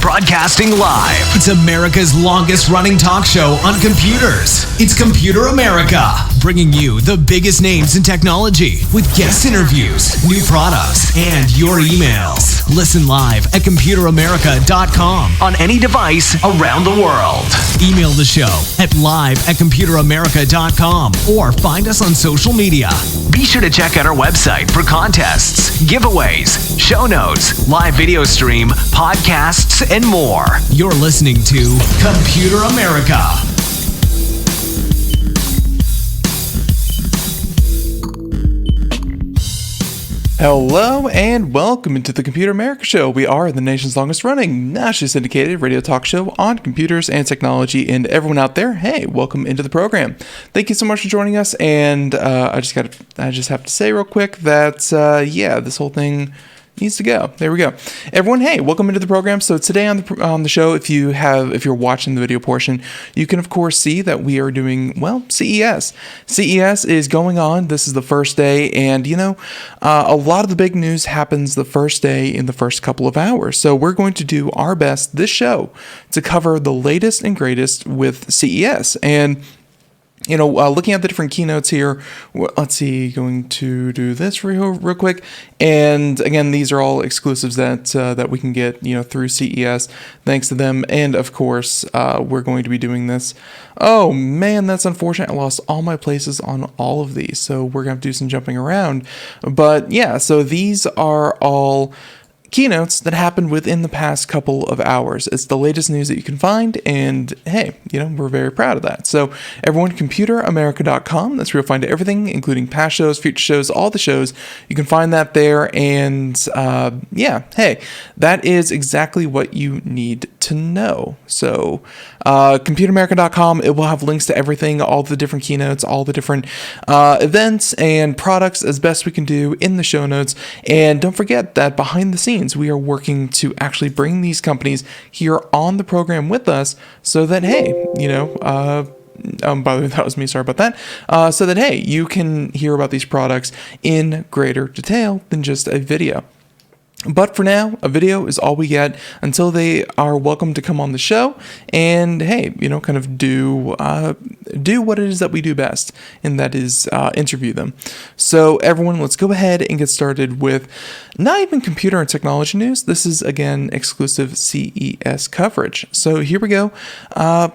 Broadcasting live. It's America's longest running talk show on computers. It's Computer America, bringing you the biggest names in technology with guest interviews, new products, and your emails. Listen live at computeramerica.com on any device around the world. Email the show at live@computeramerica.com or find us on social media. Be sure to check out our website for contests, giveaways, show notes, live video stream, podcasts, and more. You're listening to Computer America. Hello and welcome into the Computer America Show. We are the nation's longest running, nationally syndicated radio talk show on computers and technology. And everyone out there, hey, welcome into the program. Thank you so much for joining us. And I just have to say real quick that this whole thing needs to go. There we go. Everyone, hey, welcome into the program. So today on the show, if you're watching the video portion, you can of course see that we are doing, CES. CES is going on. This is the first day, and a lot of the big news happens the first day in the first couple of hours. So we're going to do our best this show to cover the latest and greatest with CES. And looking at the different keynotes here, let's see, going to do this real quick. And again, these are all exclusives that we can get, through CES, thanks to them. And of course, we're going to be doing this. Oh man, that's unfortunate. I lost all my places on all of these. So we're going to have to do some jumping around. But yeah, so these are all keynotes that happened within the past couple of hours. It's the latest news that you can find, and hey, we're very proud of that. So everyone, computeramerica.com, that's where you'll find everything, including past shows, future shows, all the shows. You can find that there, and hey, that is exactly what you need to know. So computeramerica.com, it will have links to everything, all the different keynotes, all the different events and products as best we can do in the show notes. And don't forget that behind the scenes, we are working to actually bring these companies here on the program with us so that, hey, by the way, that was me, sorry about that, so that, hey, you can hear about these products in greater detail than just a video. But for now, a video is all we get until they are welcome to come on the show and, hey, kind of do what it is that we do best, and that is interview them. So everyone, let's go ahead and get started with not even computer and technology news. This is, again, exclusive CES coverage. So here we go. I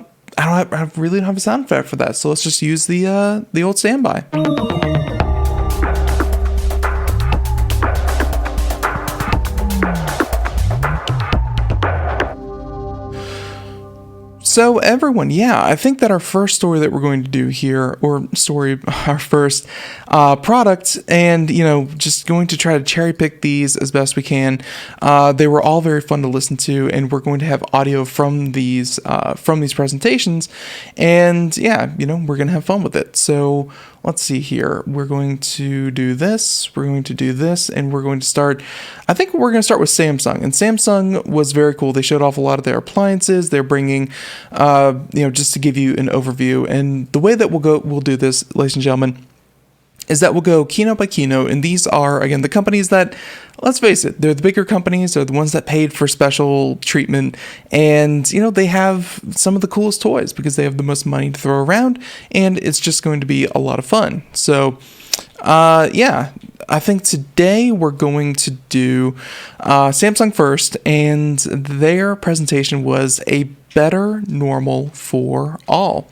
really don't have a sound effect for that, so let's just use the old standby. So everyone, I think that our first story that we're going to do here, our first product, and just going to try to cherry pick these as best we can. They were all very fun to listen to, and we're going to have audio from these presentations, and we're going to have fun with it. So let's see here. We're going to do this. We're going to do this, and we're going to start. I think we're going to start with Samsung, and Samsung was very cool. They showed off a lot of their appliances. They're bringing, just to give you an overview. And the way that we'll do this, ladies and gentlemen, is that we'll go keynote by keynote, and these are, again, the companies that, let's face it, they're the bigger companies, they're the ones that paid for special treatment, and, they have some of the coolest toys because they have the most money to throw around, and it's just going to be a lot of fun. So, I think today we're going to do Samsung first, and their presentation was a better normal for all.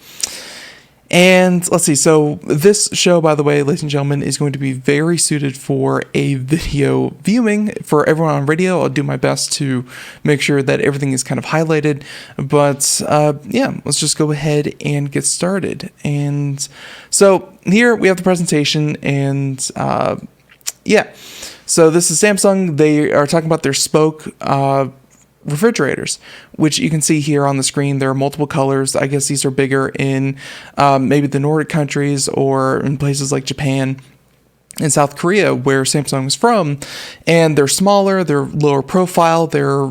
And let's see. So this show, by the way, ladies and gentlemen, is going to be very suited for a video viewing. For everyone on radio, I'll do my best to make sure that everything is kind of highlighted. But yeah, let's just go ahead and get started. And so here we have the presentation, and yeah. So this is Samsung. They are talking about their spoke refrigerators, which you can see here on the screen. There are multiple colors. I guess these are bigger in maybe the Nordic countries or in places like Japan and South Korea, where Samsung is from, and they're smaller, they're lower profile, they're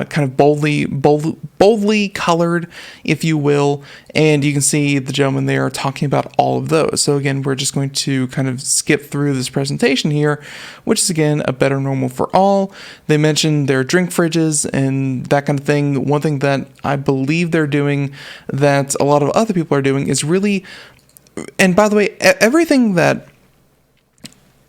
kind of boldly colored, if you will, and you can see the gentleman there talking about all of those. So again, we're just going to kind of skip through this presentation here, which is again a better normal for all. They mentioned their drink fridges and that kind of thing. One thing that I believe they're doing that a lot of other people are doing is really, and by the way, everything that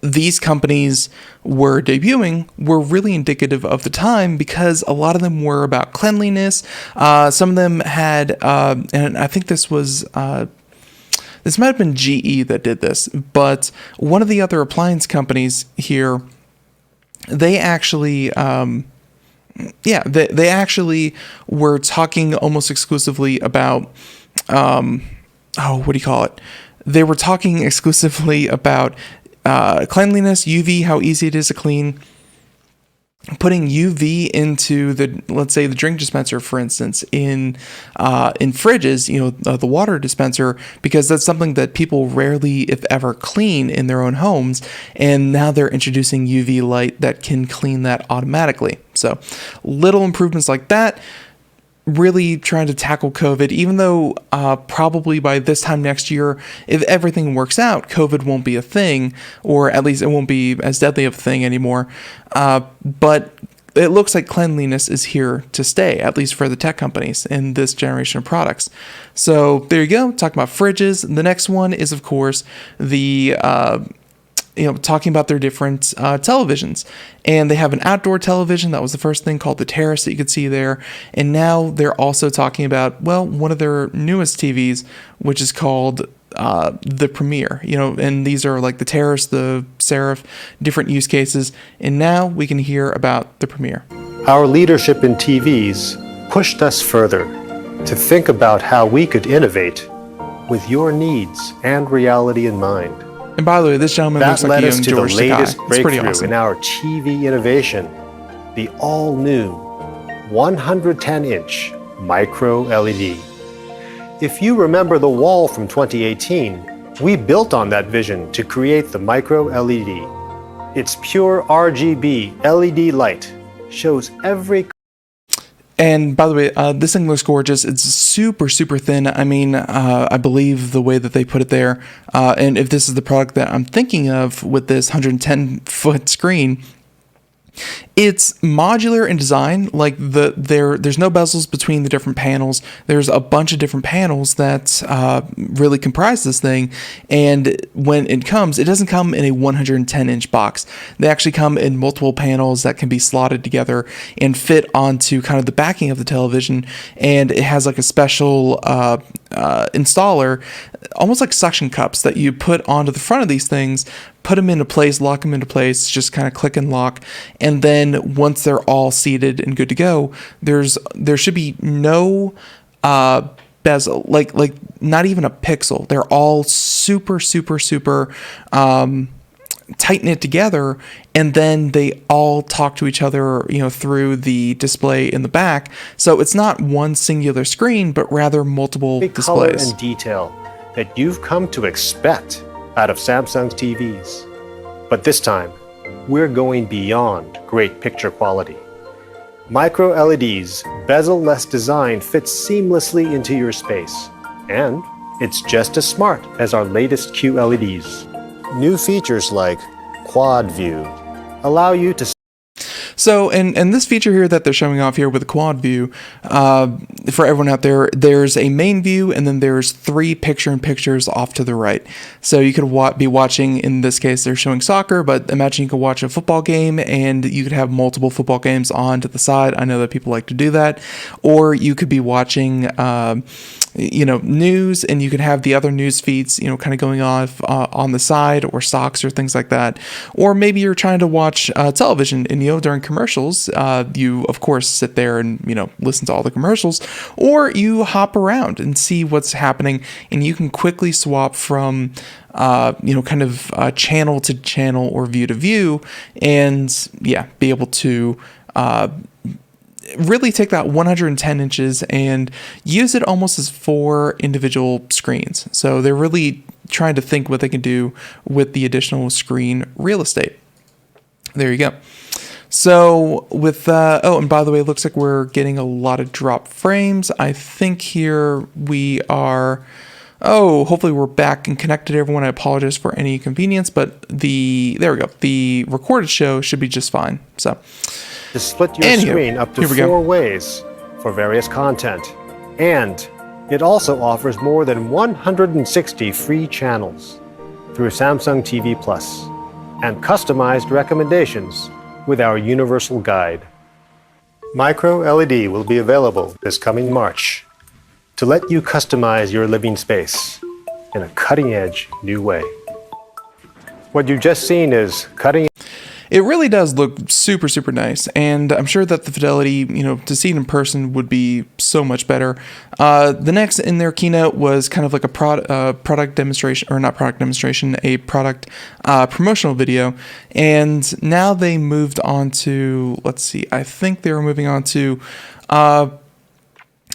these companies were debuting were really indicative of the time, because a lot of them were about cleanliness. Some of them had, and I think this was, this might have been GE that did this, but one of the other appliance companies here, they actually, they actually were talking almost exclusively about, what do you call it? They were talking exclusively about cleanliness, UV, how easy it is to clean, putting UV into the, let's say, the drink dispenser, for instance, in fridges, the water dispenser, because that's something that people rarely, if ever, clean in their own homes, and now they're introducing UV light that can clean that automatically. So little improvements like that, really trying to tackle COVID, even though probably by this time next year, if everything works out, COVID won't be a thing, or at least it won't be as deadly of a thing anymore. But it looks like cleanliness is here to stay, at least for the tech companies in this generation of products. So there you go, talking about fridges. The next one is, of course, the talking about their different televisions. And they have an outdoor television. That was the first thing, called the Terrace, that you could see there. And now they're also talking about, one of their newest TVs, which is called the Premier. And these are like the Terrace, the Seraph, different use cases. And now we can hear about the Premier. Our leadership in TVs pushed us further to think about how we could innovate with your needs and reality in mind. And by the way, this gentleman looks like a young George Takei. That led us to the latest breakthrough awesome in our TV innovation, the all-new 110-inch micro LED. If you remember the wall from 2018, we built on that vision to create the micro LED. Its pure RGB LED light shows every. And by the way, this thing looks gorgeous. It's super, super thin. I mean, I believe the way that they put it there. And if this is the product that I'm thinking of with this 110-foot screen, it's modular in design. Like there's no bezels between the different panels. There's a bunch of different panels that really comprise this thing. And when it comes, it doesn't come in a 110-inch box. They actually come in multiple panels that can be slotted together and fit onto kind of the backing of the television. And it has like a special installer, almost like suction cups, that you put onto the front of these things, put them into place, lock them into place, just kind of click and lock. And then once they're all seated and good to go, there should be no bezel, like not even a pixel. They're all super, super, super tight knit together, and then they all talk to each other, through the display in the back. So it's not one singular screen, but rather multiple displays. Color and detail that you've come to expect out of Samsung's TVs. But this time, we're going beyond great picture quality. Micro LED's bezel-less design fits seamlessly into your space, and it's just as smart as our latest QLEDs. New features like Quad View allow you to. So, and this feature here that they're showing off here with the quad view, for everyone out there, there's a main view, and then there's 3 picture-in-pictures off to the right. So you could be watching, in this case, they're showing soccer, but imagine you could watch a football game, and you could have multiple football games on to the side. I know that people like to do that. Or you could be watching news, and you can have the other news feeds, kind of going off on the side, or stocks or things like that. Or maybe you're trying to watch television, and during commercials, you of course sit there and listen to all the commercials, or you hop around and see what's happening, and you can quickly swap from channel to channel or view to view, and be able to really take that 110 inches and use it almost as 4 individual screens. So they're really trying to think what they can do with the additional screen real estate. There you go. So with, and by the way, it looks like we're getting a lot of drop frames. I think here we are, hopefully we're back and connected, everyone. I apologize for any inconvenience, but there we go. The recorded show should be just fine. So to split your screen up to 4 ways for various content. And it also offers more than 160 free channels through Samsung TV Plus and customized recommendations with our universal guide. Micro LED will be available this coming March to let you customize your living space in a cutting-edge new way. What you've just seen is cutting. It really does look super, super nice, and I'm sure that the fidelity, to see it in person would be so much better. The next in their keynote was kind of like a product demonstration, or not product demonstration, a product promotional video, and now they moved on to, I think they were moving on to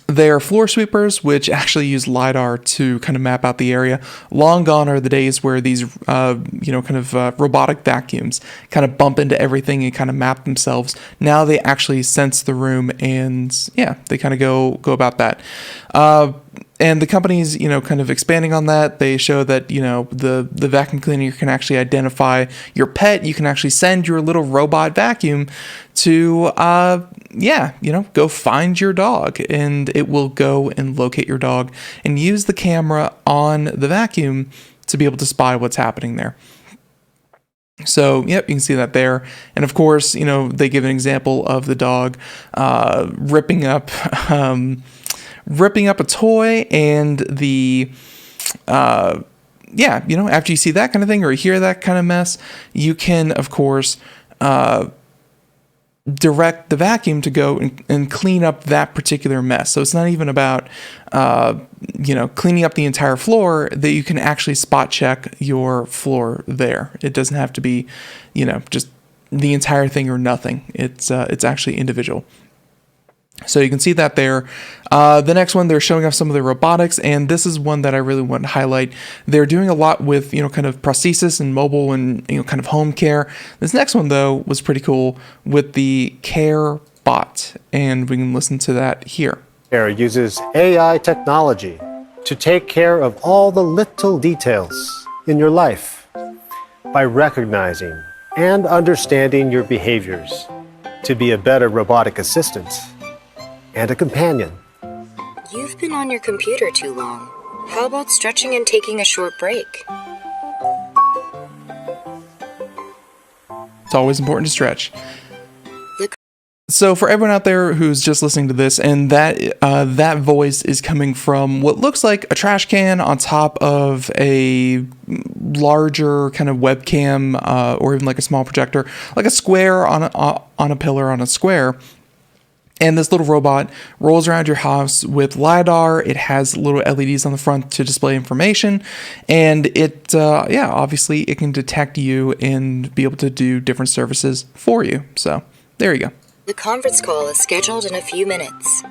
their floor sweepers, which actually use LiDAR to kind of map out the area. Long gone are the days where these, robotic vacuums kind of bump into everything and kind of map themselves. Now they actually sense the room, and they kind of go about that. And the company's, kind of expanding on that. They show that, the vacuum cleaner can actually identify your pet. You can actually send your little robot vacuum to, go find your dog, and it will go and locate your dog and use the camera on the vacuum to be able to spy what's happening there. So, you can see that there. And of course, they give an example of the dog ripping up a toy, and the after you see that kind of thing, or you hear that kind of mess, you can of course direct the vacuum to go and clean up that particular mess. So it's not even about cleaning up the entire floor, that you can actually spot check your floor there. It doesn't have to be just the entire thing or nothing. It's actually individual. So you can see that there. The next one, they're showing off some of the robotics, and this is one that I really want to highlight. They're doing a lot with, kind of prosthesis and mobile and, kind of home care. This next one, though, was pretty cool with the Care Bot, and we can listen to that here. Care uses AI technology to take care of all the little details in your life by recognizing and understanding your behaviors to be a better robotic assistant and a companion. You've been on your computer too long. How about stretching and taking a short break? It's always important to stretch. So for everyone out there who's just listening to this, and that voice is coming from what looks like a trash can on top of a larger kind of webcam, or even like a small projector, like a square on a pillar on a square. And this little robot rolls around your house with LiDAR. It has little LEDs on the front to display information. And it, obviously it can detect you and be able to do different services for you. So there you go. The conference call is scheduled in a few minutes.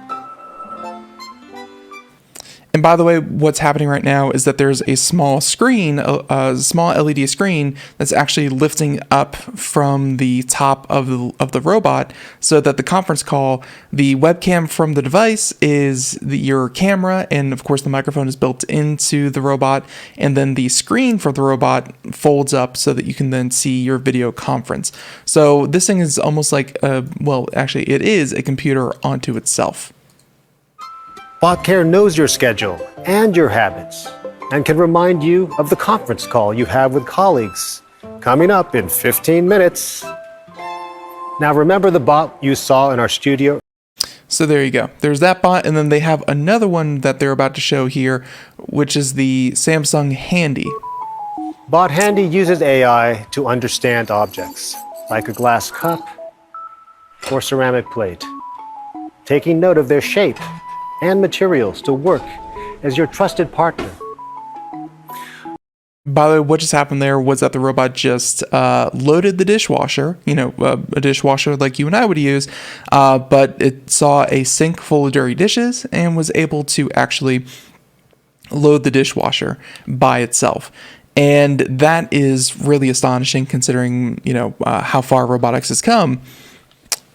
And by the way, what's happening right now is that there's a small screen, a small LED screen that's actually lifting up from the top of the robot, so that the conference call, the webcam from the device is your camera, and of course the microphone is built into the robot, and then the screen for the robot folds up so that you can then see your video conference. So this thing is almost like, actually it is a computer onto itself. BotCare knows your schedule and your habits and can remind you of the conference call you have with colleagues coming up in 15 minutes. Now remember the bot you saw in our studio? So there you go. There's that bot, and then they have another one that they're about to show here, which is the Samsung Handy. Bot Handy uses AI to understand objects, like a glass cup or ceramic plate, taking note of their shape and materials to work as your trusted partner. By the way, what just happened there was that the robot just loaded the dishwasher, a dishwasher like you and I would use, but it saw a sink full of dirty dishes and was able to actually load the dishwasher by itself. And that is really astonishing considering, how far robotics has come.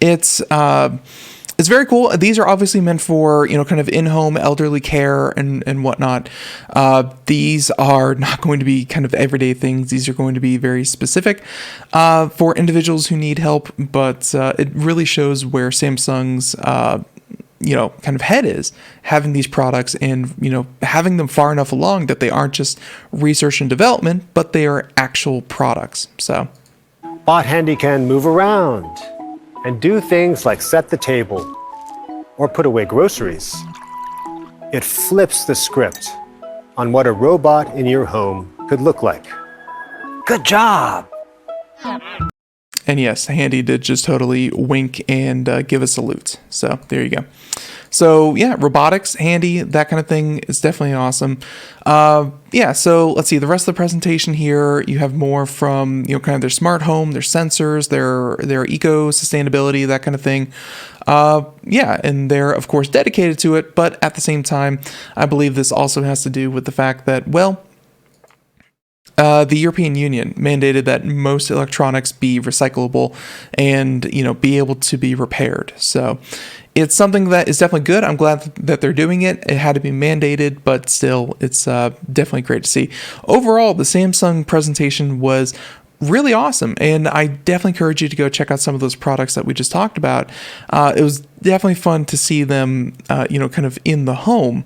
It's very cool. These are obviously meant for, kind of in-home elderly care and whatnot. These are not going to be kind of everyday things. These are going to be very specific for individuals who need help. But it really shows where Samsung's, kind of head is, having these products and, having them far enough along that they aren't just research and development, but they are actual products. So, Bot Handy can move around and do things like set the table or put away groceries. It flips the script on what a robot in your home could look like. Good job! And yes, Handy did just totally wink and give a salute. So there you go. So yeah, robotics, Handy, that kind of thing is definitely awesome. So let's see the rest of the presentation here. You have more from kind of their smart home, their sensors, their eco sustainability, that kind of thing. And they're of course dedicated to it, but at the same time, I believe this also has to do with the fact that the European Union mandated that most electronics be recyclable and, be able to be repaired. So it's something that is definitely good. I'm glad that they're doing it. It had to be mandated, but still, it's definitely great to see. Overall, the Samsung presentation was really awesome, and I definitely encourage you to go check out some of those products that we just talked about. It was definitely fun to see them, kind of in the home.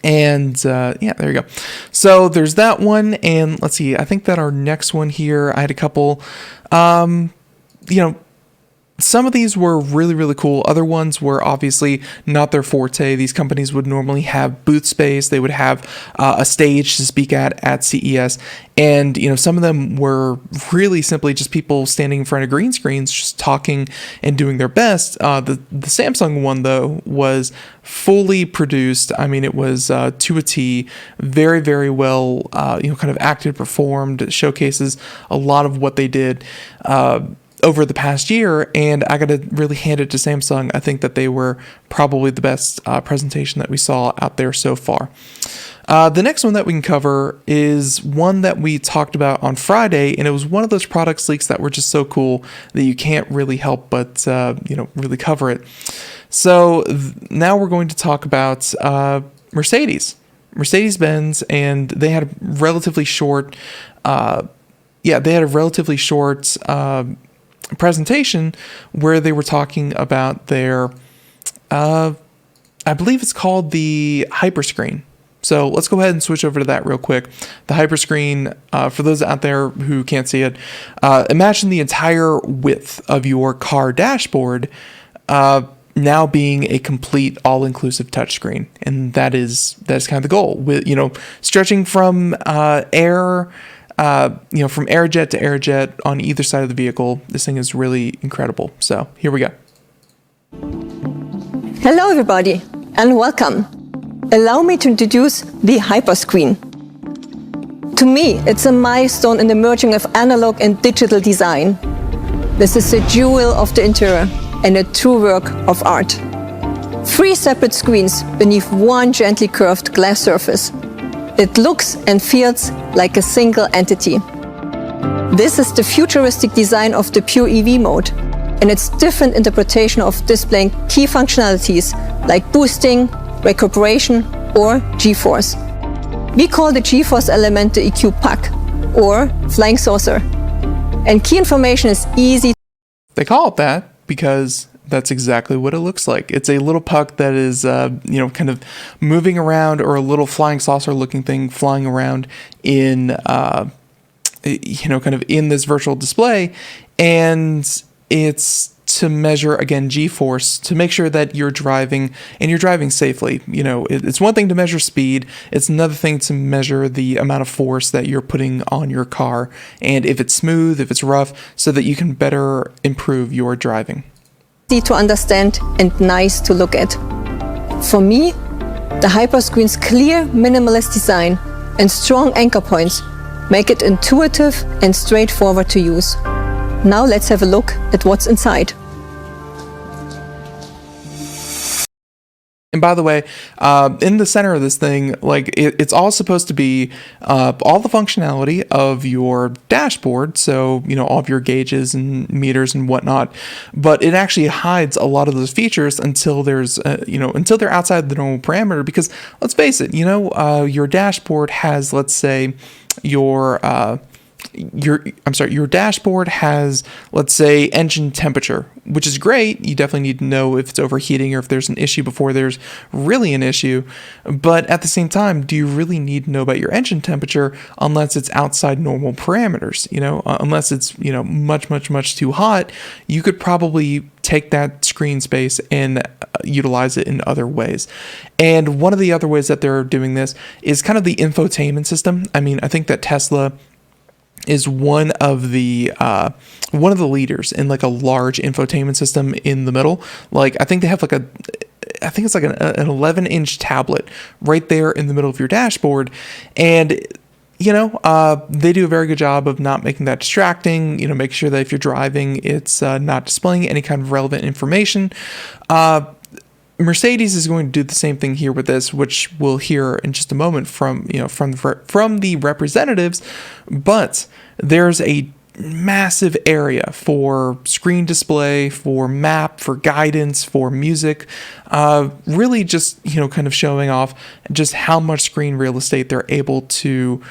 And there you go. So there's that one. And let's see, I think that our next one here, I had a couple, some of these were really, really cool. Other ones were obviously not their forte. These companies would normally have booth space. They would have a stage to speak at CES. And, some of them were really simply just people standing in front of green screens, just talking and doing their best. The Samsung one, though, was fully produced. I mean, it was to a T, very, very well, kind of acted, performed, showcases a lot of what they did over the past year, and I got to really hand it to Samsung. I think that they were probably the best presentation that we saw out there so far. The next one that we can cover is one that we talked about on Friday, and it was one of those product leaks that were just so cool that you can't really help but really cover it. So now we're going to talk about Mercedes-Benz, and they had a relatively short presentation where they were talking about their I believe it's called the Hyperscreen. So let's go ahead and switch over to that real quick. The Hyperscreen, for those out there who can't see it, imagine the entire width of your car dashboard now being a complete all-inclusive touchscreen, and that's kind of the goal. With stretching from air. From air-jet to air-jet on either side of the vehicle. This thing is really incredible. So here we go. Hello everybody and welcome. Allow me to introduce the Hyperscreen. To me, it's a milestone in the merging of analog and digital design. This is a jewel of the interior and a true work of art. 3 separate screens beneath one gently curved glass surface. It looks and feels like a single entity. This is the futuristic design of the pure EV mode, and its different interpretation of displaying key functionalities like boosting, recuperation, or G-force. We call the G-force element the EQ puck, or flying saucer. And key information is easy. They call it that because that's exactly what it looks like. It's a little puck that is, kind of moving around, or a little flying saucer looking thing flying around in, kind of in this virtual display. And it's to measure, again, G-force, to make sure that you're driving and you're driving safely. You know, it's one thing to measure speed. It's another thing to measure the amount of force that you're putting on your car, and if it's smooth, if it's rough, so that you can better improve your driving. Easy to understand and nice to look at. For me, the Hyperscreen's clear minimalist design and strong anchor points make it intuitive and straightforward to use. Now let's have a look at what's inside. And by the way, in the center of this thing, like it's all supposed to be all the functionality of your dashboard. So, you know, all of your gauges and meters and whatnot. But it actually hides a lot of those features until there's, until they're outside the normal parameter. Because let's face it, your dashboard has, let's say, your dashboard has, let's say, engine temperature, which is great. You definitely need to know if it's overheating or if there's an issue before there's really an issue. But at the same time, do you really need to know about your engine temperature unless it's outside normal parameters? Unless it's, much too hot, you could probably take that screen space and utilize it in other ways. And one of the other ways that they're doing this is kind of the infotainment system. I mean, I think that Tesla is one of the leaders in like a large infotainment system in the middle. Like I think they have like an 11-inch tablet right there in the middle of your dashboard, and they do a very good job of not making that distracting. Make sure that if you're driving, it's not displaying any kind of relevant information. Mercedes is going to do the same thing here with this, which we'll hear in just a moment from the representatives. But there's a massive area for screen display, for map, for guidance, for music, really just kind of showing off just how much screen real estate they're able to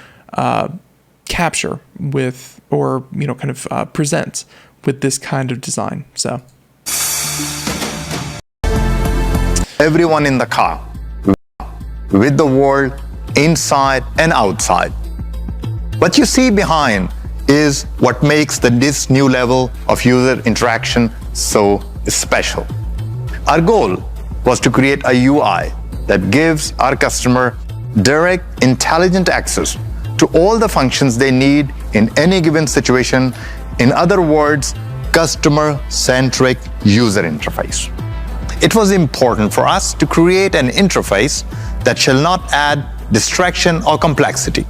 capture with, or present with this kind of design. So everyone in the car, with the world inside and outside. What you see behind is what makes this new level of user interaction so special. Our goal was to create a UI that gives our customer direct, intelligent access to all the functions they need in any given situation. In other words, customer-centric user interface. It was important for us to create an interface that shall not add distraction or complexity.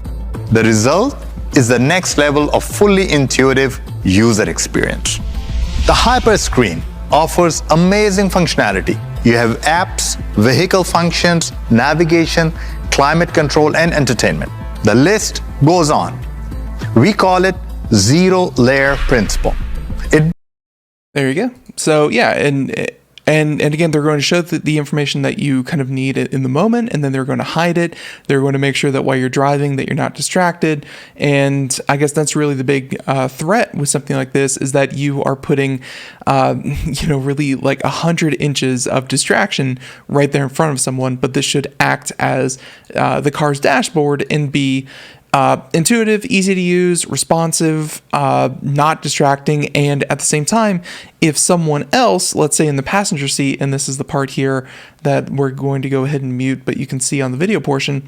The result is the next level of fully intuitive user experience. The Hyperscreen offers amazing functionality. You have apps, vehicle functions, navigation, climate control, and entertainment. The list goes on. We call it zero-layer principle. There you go. So yeah, and again, they're going to show the information that you kind of need in the moment, and then they're going to hide it. They're going to make sure that while you're driving that you're not distracted. And I guess that's really the big threat with something like this, is that you are putting, really like 100 inches of distraction right there in front of someone. But this should act as the car's dashboard and be intuitive, easy to use, responsive, not distracting, and at the same time, if someone else, let's say in the passenger seat, and this is the part here that we're going to go ahead and mute, but you can see on the video portion,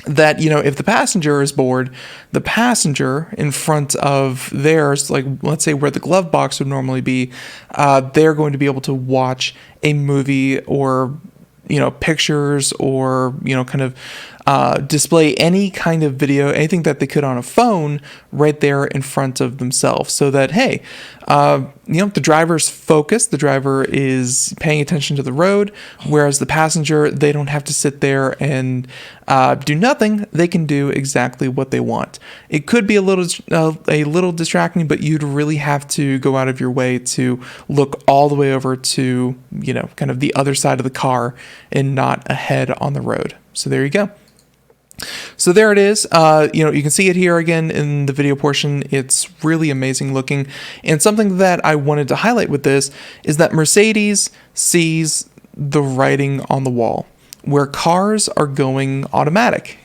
that, if the passenger is bored, the passenger in front of theirs, like let's say where the glove box would normally be, they're going to be able to watch a movie or pictures or display any kind of video, anything that they could on a phone right there in front of themselves, so that the driver's focused, the driver is paying attention to the road, whereas the passenger, they don't have to sit there and do nothing. They can do exactly what they want. It could be a little distracting, but you'd really have to go out of your way to look all the way over to kind of the other side of the car and not ahead on the road. So there you go. So there it is. You can see it here again in the video portion. It's really amazing looking. And something that I wanted to highlight with this is that Mercedes sees the writing on the wall, where cars are going automatic.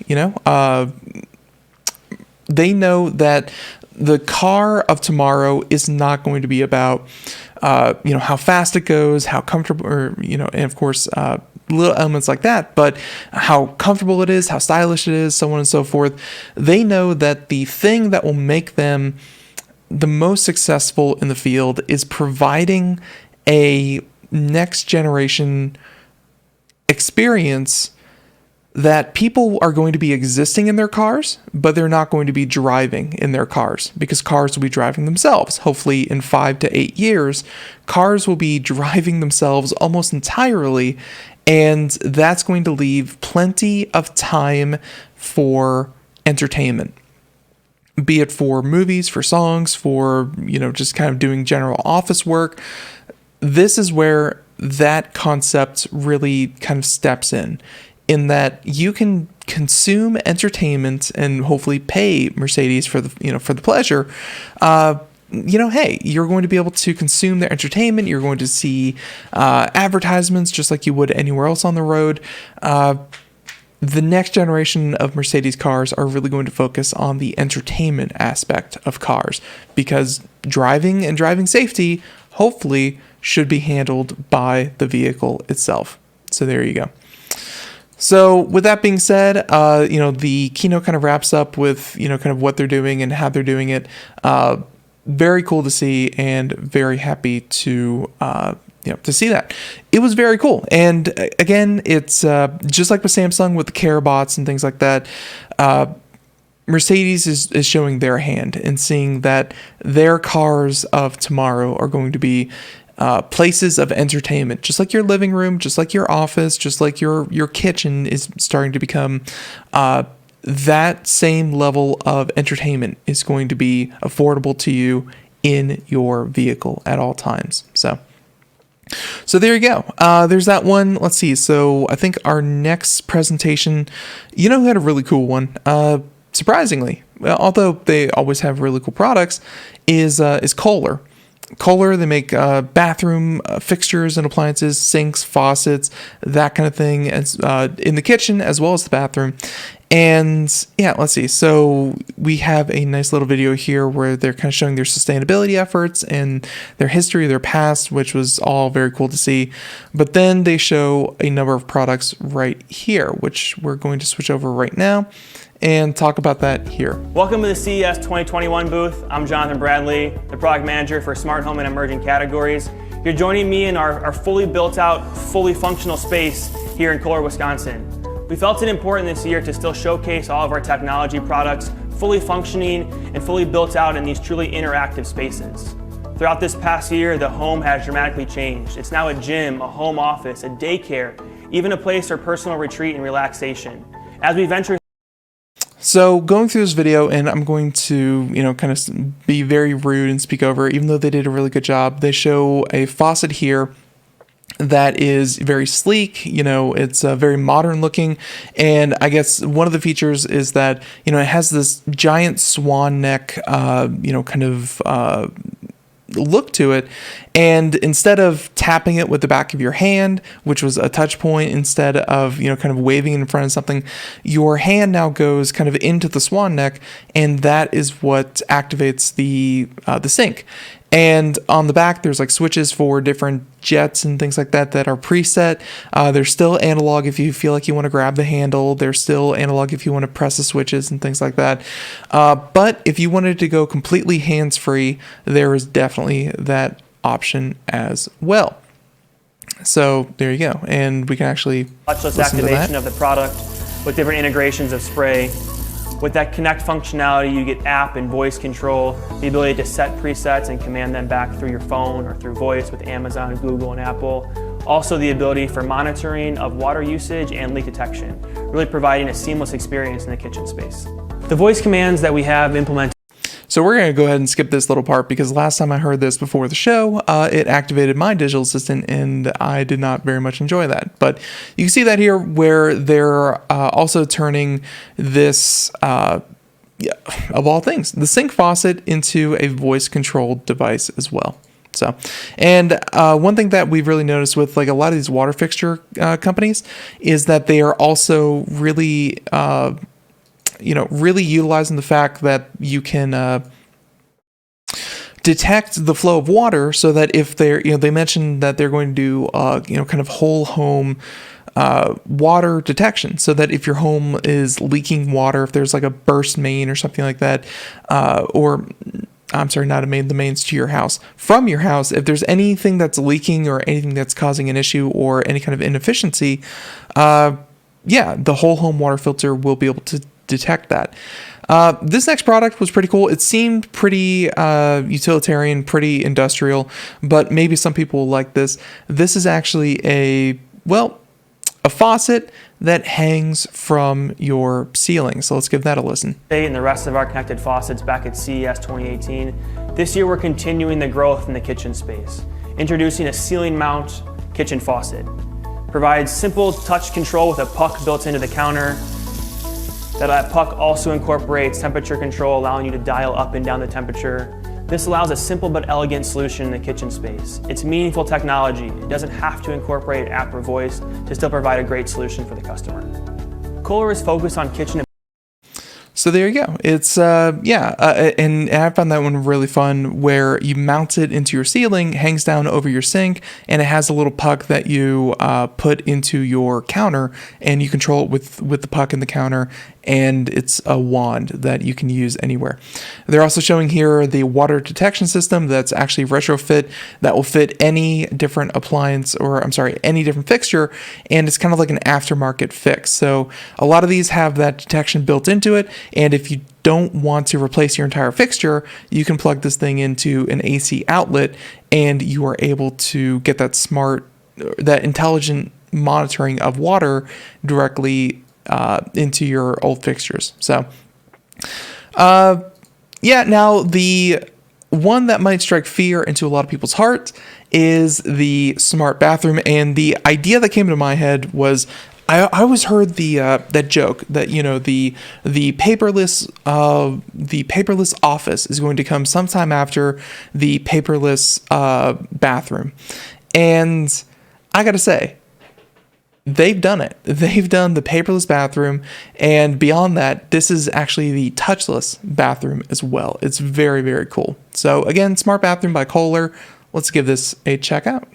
They know that the car of tomorrow is not going to be about, how fast it goes, how comfortable, or, and of course, little elements like that, but how comfortable it is, how stylish it is, so on and so forth. They know that the thing that will make them the most successful in the field is providing a next generation experience that people are going to be existing in their cars, but they're not going to be driving in their cars, because cars will be driving themselves. Hopefully in 5 to 8 years, cars will be driving themselves almost entirely, and that's going to leave plenty of time for entertainment, be it for movies, for songs, for, just kind of doing general office work. This is where that concept really kind of steps in that you can consume entertainment and hopefully pay Mercedes for the, for the pleasure. Hey, you're going to be able to consume their entertainment. You're going to see advertisements just like you would anywhere else on the road. The next generation of Mercedes cars are really going to focus on the entertainment aspect of cars, because driving and driving safety hopefully should be handled by the vehicle itself. So there you go. So with that being said, the keynote kind of wraps up with, kind of what they're doing and how they're doing it. Very cool to see, and very happy to see that. It was very cool. And again, it's just like with Samsung with the Care bots and things like that. Mercedes is showing their hand and seeing that their cars of tomorrow are going to be places of entertainment, just like your living room, just like your office, just like your kitchen is starting to become that same level of entertainment is going to be affordable to you in your vehicle at all times. So there you go. There's that one. Let's see. So I think our next presentation, who had a really cool one, surprisingly, although they always have really cool products, is Kohler. Kohler, they make bathroom fixtures and appliances, sinks, faucets, that kind of thing, as in the kitchen as well as the bathroom. And yeah, let's see. So we have a nice little video here where they're kind of showing their sustainability efforts and their history, their past, which was all very cool to see. But then they show a number of products right here, which we're going to switch over right now and talk about that here. Welcome to the CES 2021 booth. I'm Jonathan Bradley, the product manager for smart home and emerging categories. You're joining me in our fully built out, fully functional space here in Kohler, Wisconsin. We felt it important this year to still showcase all of our technology products fully functioning and fully built out in these truly interactive spaces. Throughout this past year, the home has dramatically changed. It's now a gym, a home office, a daycare, even a place for personal retreat and relaxation. As we venture So going through this video, and I'm going to, kind of be very rude and speak over, even though they did a really good job. They show a faucet here that is very sleek, it's very modern looking. And I guess one of the features is that, it has this giant swan neck, kind of look to it. And instead of tapping it with the back of your hand, which was a touch point, instead of, kind of waving in front of something, your hand now goes kind of into the swan neck, and that is what activates the sink. And on the back, there's like switches for different jets and things like that are preset. They're still analog if you feel like you want to grab the handle. They're still analog if you want to press the switches and things like that. But if you wanted to go completely hands-free, there is definitely that option as well. So there you go. And we can actually touchless activation of the product with different integrations of spray. With that Connect functionality, you get app and voice control, the ability to set presets and command them back through your phone or through voice with Amazon, Google, and Apple. Also the ability for monitoring of water usage and leak detection, really providing a seamless experience in the kitchen space. The voice commands that we have implemented. So we're going to go ahead and skip this little part, because last time I heard this before the show, it activated my digital assistant, and I did not very much enjoy that. But you can see that here, where they're also turning this, of all things, the sink faucet into a voice-controlled device as well. So, and one thing that we've really noticed with like a lot of these water fixture companies is that they are also really really utilizing the fact that you can detect the flow of water so that if they're, they mentioned that they're going to do, kind of whole home water detection, so that if your home is leaking water, if there's like a burst main or something like that, or I'm sorry, not a main, the mains to your house, from your house, if there's anything that's leaking or anything that's causing an issue or any kind of inefficiency, the whole home water filter will be able to detect that. This next product was pretty cool. It seemed pretty utilitarian, pretty industrial, but maybe some people will like this. This is actually a faucet that hangs from your ceiling. So let's give that a listen. And the rest of our connected faucets back at CES 2018. This year we're continuing the growth in the kitchen space, introducing a ceiling mount kitchen faucet. Provides simple touch control with a puck built into the counter. That puck also incorporates temperature control, allowing you to dial up and down the temperature. This allows a simple but elegant solution in the kitchen space. It's meaningful technology. It doesn't have to incorporate app or voice to still provide a great solution for the customer. Kohler is focused on kitchen. So there you go. It's, and I found that one really fun, where you mount it into your ceiling, hangs down over your sink, and it has a little puck that you put into your counter, and you control it with the puck in the counter, and it's a wand that you can use anywhere. They're also showing here the water detection system that's actually retrofit, that will fit any different appliance, or any different fixture, and it's kind of like an aftermarket fix. So a lot of these have that detection built into it, and if you don't want to replace your entire fixture, you can plug this thing into an AC outlet, and you are able to get that intelligent monitoring of water directly into your old fixtures. So, now the one that might strike fear into a lot of people's hearts is the smart bathroom. And the idea that came into my head was, I always heard that joke that the paperless office is going to come sometime after the paperless bathroom, and I gotta say, they've done it. They've done the paperless bathroom, and beyond that, this is actually the touchless bathroom as well. It's very, very cool. So again, smart bathroom by Kohler. Let's give this a check out.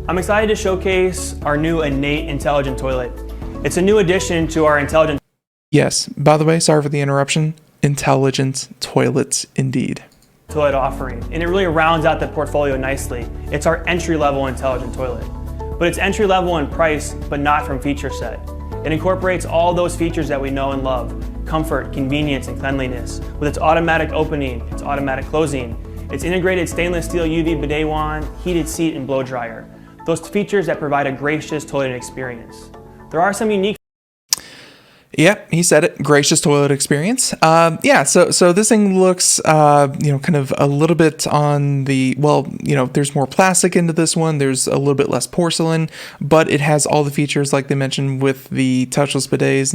I'm excited to showcase our new Innate intelligent toilet. It's a new addition to our intelligent. Yes, by the way, sorry for the interruption. Intelligent toilets indeed. Toilet offering, and it really rounds out the portfolio nicely. It's our entry-level intelligent toilet, but it's entry-level in price, but not from feature set. It incorporates all those features that we know and love: comfort, convenience, and cleanliness. With its automatic opening, its automatic closing, its integrated stainless steel UV bidet wand, heated seat, and blow dryer. Those features that provide a gracious toilet experience. There are some unique. Yep, he said it. Gracious toilet experience. So this thing looks, kind of a little bit on the, there's more plastic into this one. There's a little bit less porcelain, but it has all the features like they mentioned with the touchless bidets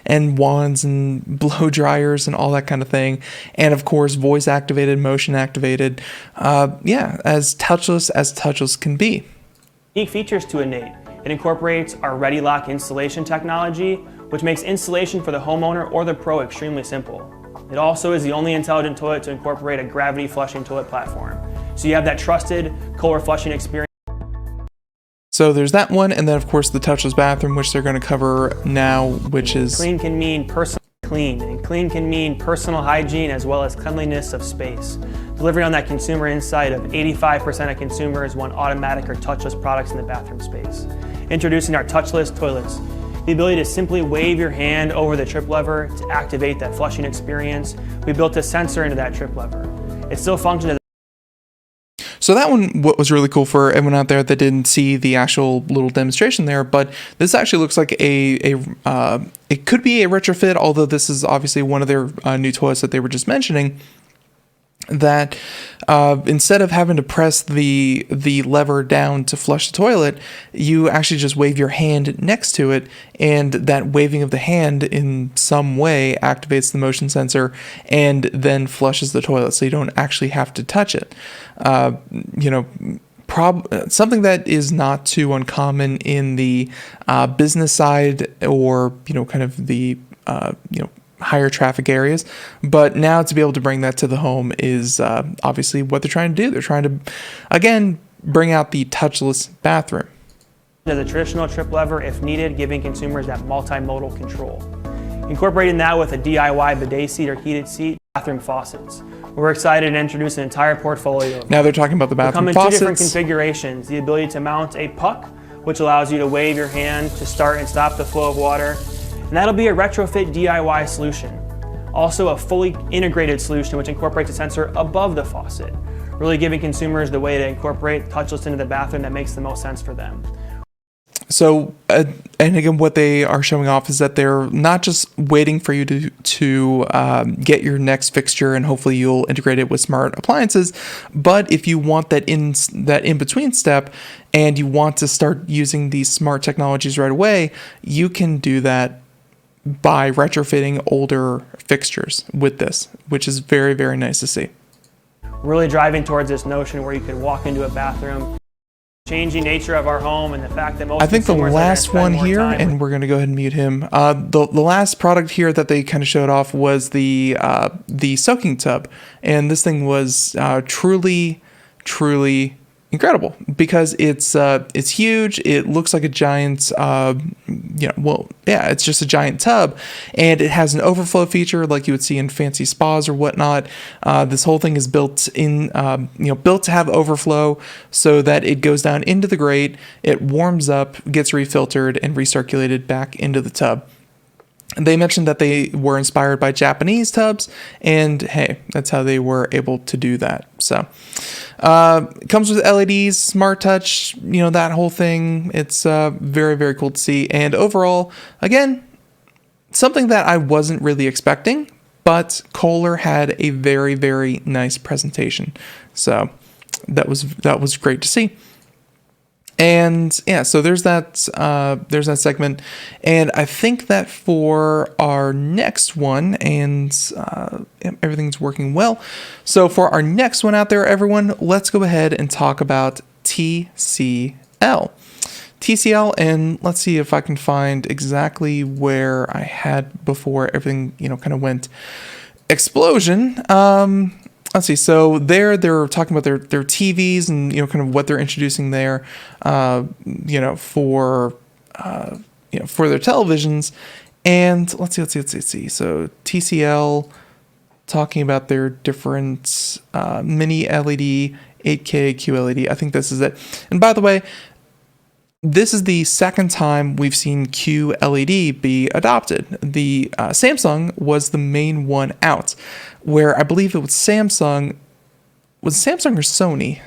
and wands and blow dryers and all that kind of thing. And of course, voice activated, motion activated. As touchless can be. Unique features to Innate. It incorporates our ReadyLock installation technology, which makes installation for the homeowner or the pro extremely simple. It also is the only intelligent toilet to incorporate a gravity flushing toilet platform. So you have that trusted Kohler flushing experience. So there's that one, and then of course the touchless bathroom, which they're going to cover now, which is... Clean can mean personal clean, and clean can mean personal hygiene as well as cleanliness of space. Delivering on that consumer insight of 85% of consumers want automatic or touchless products in the bathroom space. Introducing our touchless toilets. The ability to simply wave your hand over the trip lever to activate that flushing experience. We built a sensor into that trip lever. It still functions as... So that one was really cool for everyone out there that didn't see the actual little demonstration there, but this actually looks like it could be a retrofit, although this is obviously one of their new toilets that they were just mentioning, that instead of having to press the lever down to flush the toilet, you actually just wave your hand next to it, and that waving of the hand in some way activates the motion sensor and then flushes the toilet, so you don't actually have to touch it. Something that is not too uncommon in the business side, or kind of the higher traffic areas. But now to be able to bring that to the home is obviously what they're trying to do. They're trying to, again, bring out the touchless bathroom. As a traditional trip lever if needed, giving consumers that multimodal control. Incorporating that with a DIY bidet seat or heated seat, bathroom faucets. We're excited to introduce an entire portfolio. Now they're talking about the bathroom faucets. faucets. Come in two different configurations. The ability to mount a puck, which allows you to wave your hand to start and stop the flow of water. And that'll be a retrofit DIY solution. Also a fully integrated solution which incorporates a sensor above the faucet, really giving consumers the way to incorporate touchless into the bathroom that makes the most sense for them. So, and again, what they are showing off is that they're not just waiting for you to get your next fixture and hopefully you'll integrate it with smart appliances, but if you want that in between step and you want to start using these smart technologies right away, you can do that by retrofitting older fixtures with this, which is very, very nice to see. Really driving towards this notion where you could walk into a bathroom, changing nature of our home and the fact that most I think the last one here, and and we're going to go ahead and mute him. The last product here that they kind of showed off was the soaking tub, and this thing was truly incredible because it's huge. It looks like a giant, it's just a giant tub, and it has an overflow feature like you would see in fancy spas or whatnot. This whole thing is built to have overflow so that it goes down into the grate, it warms up, gets refiltered, and recirculated back into the tub. They mentioned that they were inspired by Japanese tubs, and hey, that's how they were able to do that. So, it comes with LEDs, smart touch, that whole thing. It's very, very cool to see. And overall, again, something that I wasn't really expecting, but Kohler had a very, very nice presentation. So that was great to see. And yeah, so there's that segment, and I think that for our next one, and everything's working well. So for our next one out there, everyone, let's go ahead and talk about TCL. TCL, and let's see if I can find exactly where I had before everything kind of went explosion. Let's see. So they're talking about their TVs and kind of what they're introducing there, for their televisions. And let's see. So TCL talking about their different mini LED, 8K QLED. I think this is it. And by the way, this is the second time we've seen QLED be adopted. The Samsung was the main one out, where I believe it was Samsung. Was it Samsung or Sony?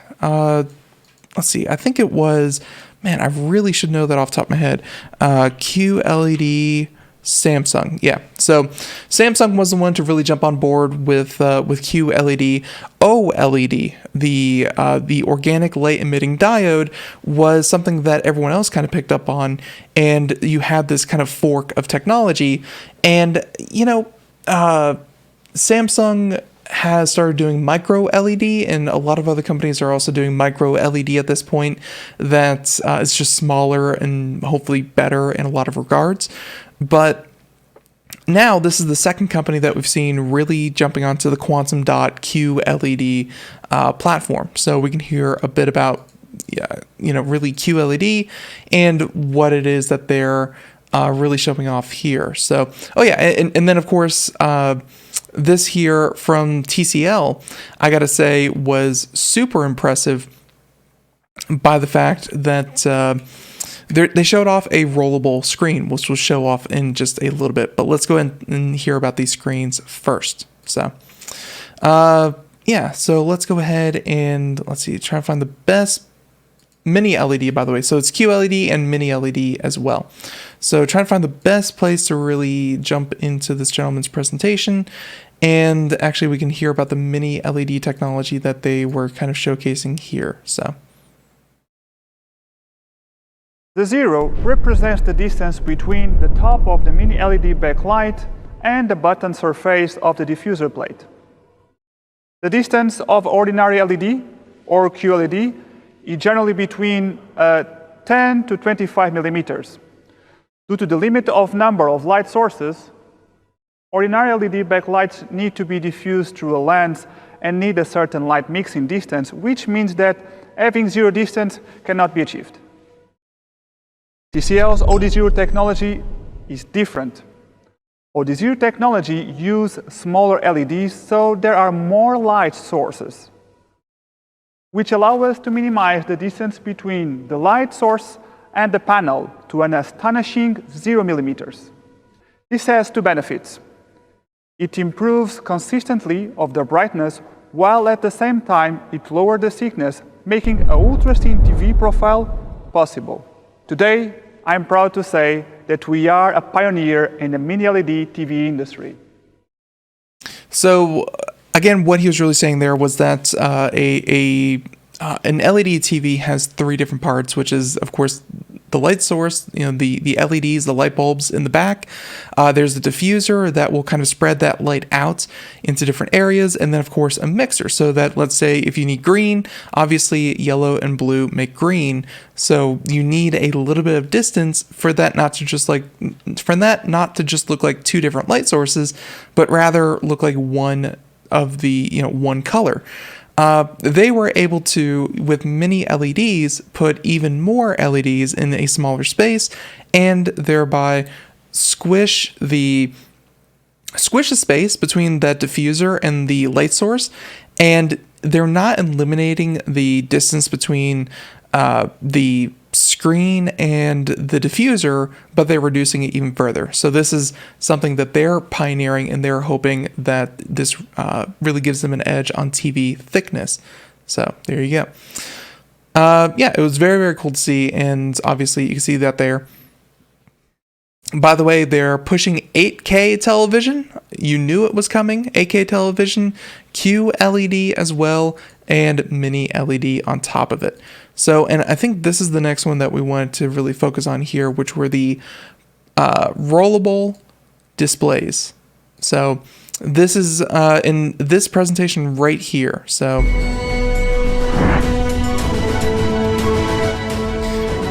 Let's see. I think it was. Man, I really should know that off the top of my head. QLED Samsung. Yeah. So Samsung was the one to really jump on board with QLED. OLED, the organic light emitting diode, was something that everyone else kind of picked up on, and you had this kind of fork of technology. And Samsung has started doing micro LED, and a lot of other companies are also doing micro LED at this point. That is just smaller and hopefully better in a lot of regards. But now this is the second company that we've seen really jumping onto the quantum dot QLED platform. So we can hear a bit about really QLED and what it is that they're really showing off here. So and then of course this here from TCL, I gotta say, was super impressive by the fact that they showed off a rollable screen, which we'll show off in just a little bit. But let's go ahead and hear about these screens first. So, so let's go ahead and try to find the best mini LED, by the way. So it's QLED and mini LED as well. So trying to find the best place to really jump into this gentleman's presentation. And actually, we can hear about the mini LED technology that they were kind of showcasing here. So. The zero represents the distance between the top of the mini LED backlight and the button surface of the diffuser plate. The distance of ordinary LED or QLED is generally between 10 to 25 millimeters. Due to the limit of number of light sources, Ordinary LED backlights need to be diffused through a lens and need a certain light mixing distance, which means that having zero distance cannot be achieved. TCL's OD0 technology is different. OD0 technology uses smaller LEDs, so there are more light sources, which allow us to minimize the distance between the light source and the panel to an astonishing 0 millimeters. This has two benefits. It improves consistently of the brightness, while at the same time it lowers the thickness, making an ultra-thin TV profile possible. Today, I'm proud to say that we are a pioneer in the mini-LED TV industry. So, again, what he was really saying there was that an LED TV has three different parts, which is, of course, the light source, the LEDs, the light bulbs in the back. There's the diffuser that will kind of spread that light out into different areas. And then, of course, a mixer. So that, let's say, if you need green, obviously yellow and blue make green. So you need a little bit of distance for that not to just look like two different light sources, but rather look like one of the, one color. They were able to, with mini LEDs, put even more LEDs in a smaller space and thereby squish the space between that diffuser and the light source. And they're not eliminating the distance between the screen and the diffuser, but they're reducing it even further. So this is something that they're pioneering, and they're hoping that this really gives them an edge on TV thickness. So there you go. Yeah, it was very, very cool to see, and obviously you can see that there. By the way, they're pushing 8K television. You knew it was coming. 8K television, QLED as well, and mini LED on top of it. So, and I think this is the next one that we wanted to really focus on here, which were the rollable displays. So this is in this presentation right here. So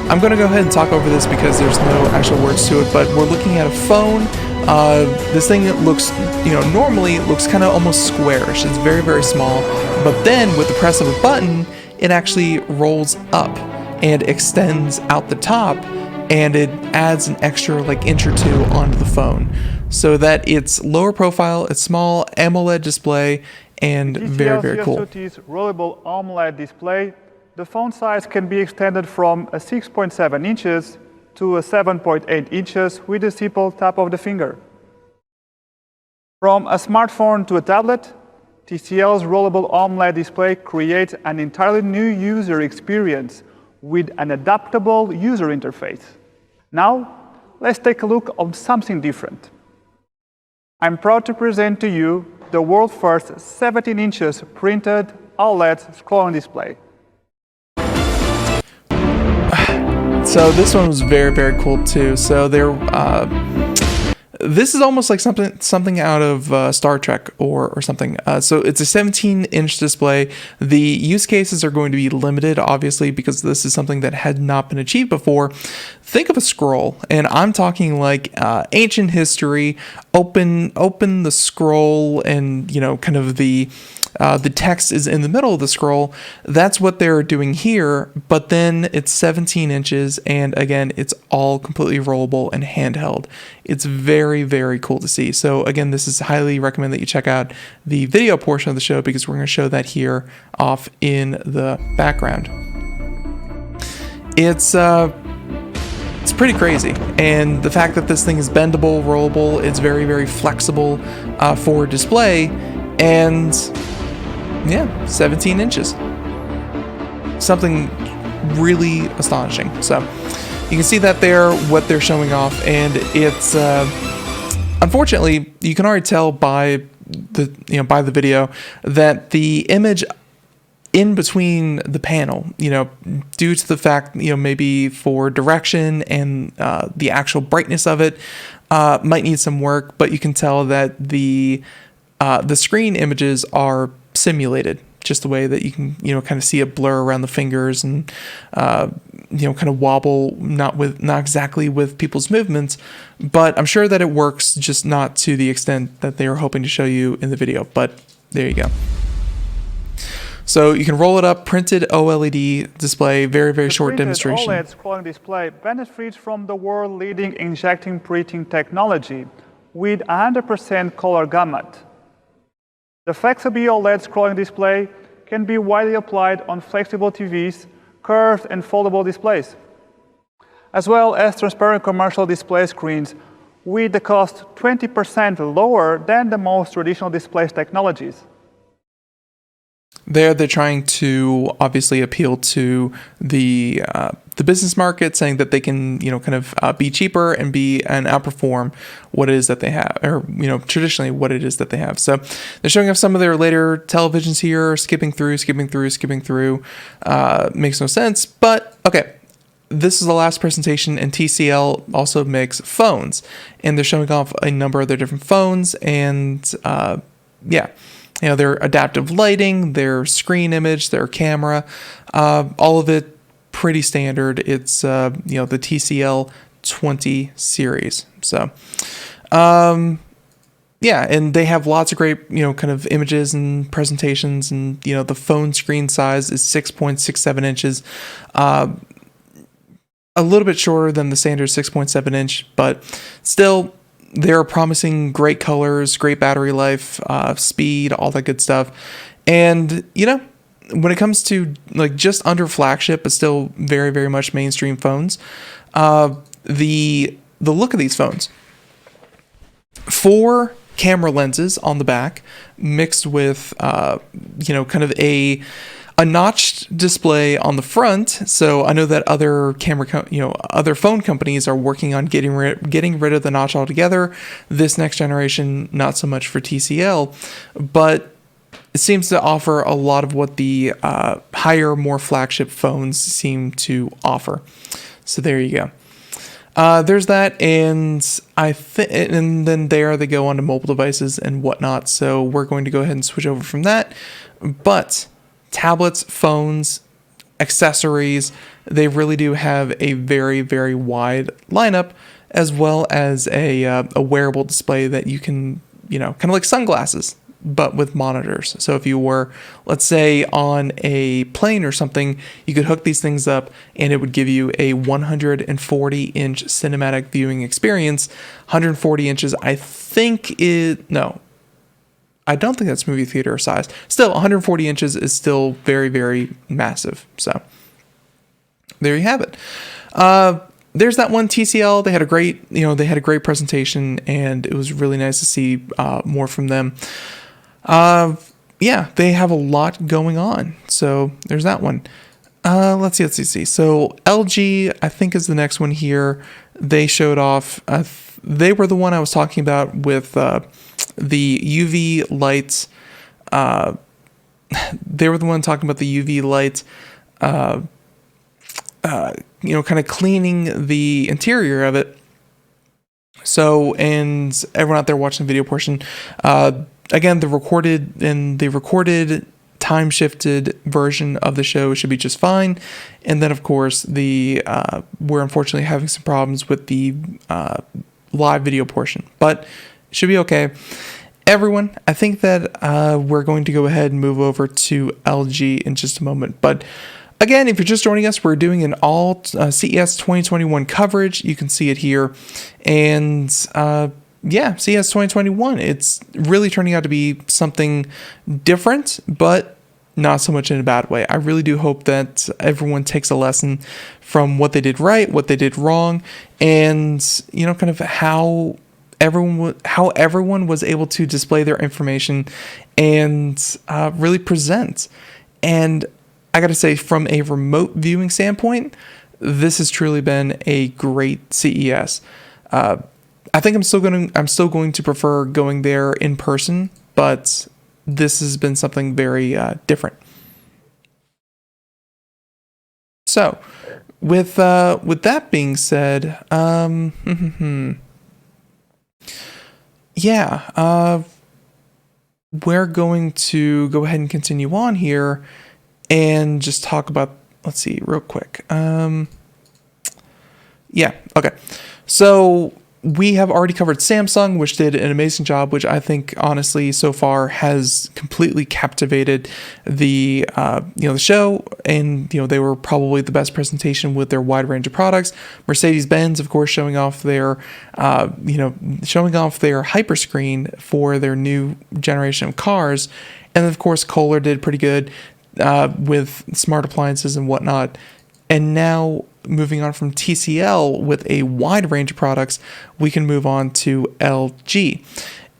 I'm going to go ahead and talk over this because there's no actual words to it, but we're looking at a phone. This thing looks, normally it looks kind of almost squarish. It's very, very small, but then with the press of a button, it actually rolls up and extends out the top, and it adds an extra inch or two onto the phone so that it's lower profile, it's small, AMOLED display, and very, very cool. TCL's rollable AMOLED display, the font size can be extended from a 6.7 inches to a 7.8 inches with a simple tap of the finger. From a smartphone to a tablet, TCL's rollable AMOLED display creates an entirely new user experience with an adaptable user interface. Now, let's take a look at something different. I'm proud to present to you the world's first 17 inches printed OLED scrolling display. So this one was very, very cool too. So this is almost like something out of Star Trek or something. So it's a 17-inch display. The use cases are going to be limited, obviously, because this is something that had not been achieved before. Think of a scroll, and I'm talking like ancient history. Open the scroll, and kind of the text is in the middle of the scroll. That's what they're doing here, but then it's 17 inches, and again, it's all completely rollable and handheld. It's very, very cool to see. So again, this is highly recommend that you check out the video portion of the show, because we're going to show that here off in the background. It's pretty crazy, and the fact that this thing is bendable, rollable, it's very, very flexible for display, and yeah, 17 inches. Something really astonishing. So you can see that there, what they're showing off, and it's unfortunately you can already tell by the video that the image in between the panel, due to the fact, maybe for direction and the actual brightness of it, might need some work, but you can tell that the screen images are simulated, just the way that you can, kind of see a blur around the fingers and kind of wobble, not exactly with people's movements, but I'm sure that it works, just not to the extent that they were hoping to show you in the video. But there you go. So you can roll it up, printed OLED display, very, very short demonstration. OLED scrolling display benefits from the world-leading injecting printing technology with 100% color gamut. The flexible OLED scrolling display can be widely applied on flexible TVs, curved and foldable displays, as well as transparent commercial display screens with the cost 20% lower than the most traditional display technologies. They're trying to obviously appeal to the business market, saying that they can kind of be cheaper and outperform what it is that they have, or traditionally what it is that they have. So they're showing off some of their later televisions here, skipping through. Makes no sense, but okay. This is the last presentation, and TCL also makes phones, and they're showing off a number of their different phones, and their adaptive lighting, their screen image, their camera, all of it pretty standard. It's the TCL 20 series. So and they have lots of great kind of images and presentations, and the phone screen size is 6.67 inches. A little bit shorter than the standard 6.7 inch, but still they're promising great colors, great battery life, speed, all that good stuff. And when it comes to like just under flagship but still very, very much mainstream phones, the look of these phones, 4 camera lenses on the back mixed with kind of a notched display on the front. So I know that other other phone companies are working on getting rid of the notch altogether. This next generation, not so much for TCL, but it seems to offer a lot of what the higher, more flagship phones seem to offer. So there you go. There's that, and and then they go on to mobile devices and whatnot. So we're going to go ahead and switch over from that, but tablets, phones, accessories, they really do have a very, very wide lineup, as well as a wearable display that you can, kind of like sunglasses, but with monitors. So if you were, let's say, on a plane or something, you could hook these things up and it would give you a 140-inch cinematic viewing experience. 140 inches, I don't think that's movie theater size. Still, 140 inches is still very, very massive. So there you have it. There's that one TCL. They had a great presentation, and it was really nice to see more from them. They have a lot going on. So there's that one. Let's see. So LG, I think, is the next one here. They showed off. They were the one I was talking about with the UV lights. They were the one talking about the UV light, kind of cleaning the interior of it. So, and everyone out there watching the video portion, again, the recorded time-shifted version of the show should be just fine. And then, of course, we're unfortunately having some problems with the live video portion, but it should be okay. Everyone, I think that we're going to go ahead and move over to LG in just a moment. But again, if you're just joining us, we're doing an all CES 2021 coverage. You can see it here. And CES 2021, it's really turning out to be something different, but not so much in a bad way. I really do hope that everyone takes a lesson from what they did right, what they did wrong, and kind of how everyone was able to display their information and really present. And I got to say, from a remote viewing standpoint, this has truly been a great CES. I think I'm still going to prefer going there in person, but this has been something very different. So, with that being said, we're going to go ahead and continue on here and just talk about, let's see, real quick. Yeah. Okay. So we have already covered Samsung, which did an amazing job, which I think honestly so far has completely captivated the the show, and they were probably the best presentation with their wide range of products. Mercedes-Benz, of course, showing off their Hyperscreen for their new generation of cars, and of course Kohler did pretty good with smart appliances and whatnot. And now, moving on from TCL with a wide range of products, we can move on to LG.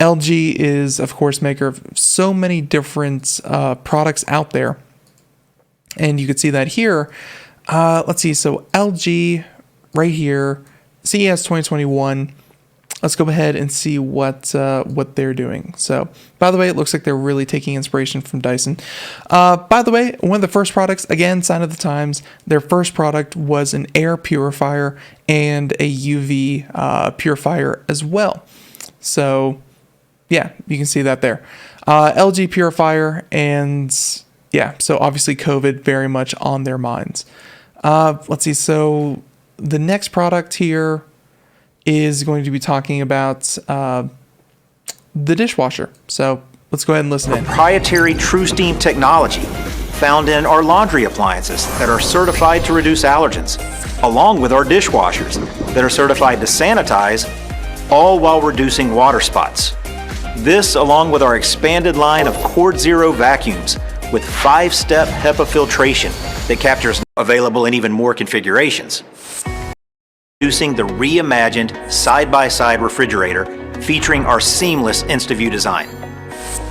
LG is, of course, maker of so many different products out there. And you can see that here. Let's see. So LG right here, CES 2021. Let's go ahead and see what they're doing. So, by the way, it looks like they're really taking inspiration from Dyson. By the way, one of the first products, again, sign of the times, their first product was an air purifier and a UV purifier as well. So, yeah, you can see that there. LG purifier, and yeah, so obviously COVID very much on their minds. Let's see. So, the next product here is going to be talking about the dishwasher. So let's go ahead and listen in. Proprietary TrueSteam technology found in our laundry appliances that are certified to reduce allergens, along with our dishwashers that are certified to sanitize, all while reducing water spots. This, along with our expanded line of Cord Zero vacuums with 5-step HEPA filtration that captures, available in even more configurations. Introducing the reimagined side-by-side refrigerator featuring our seamless InstaView design.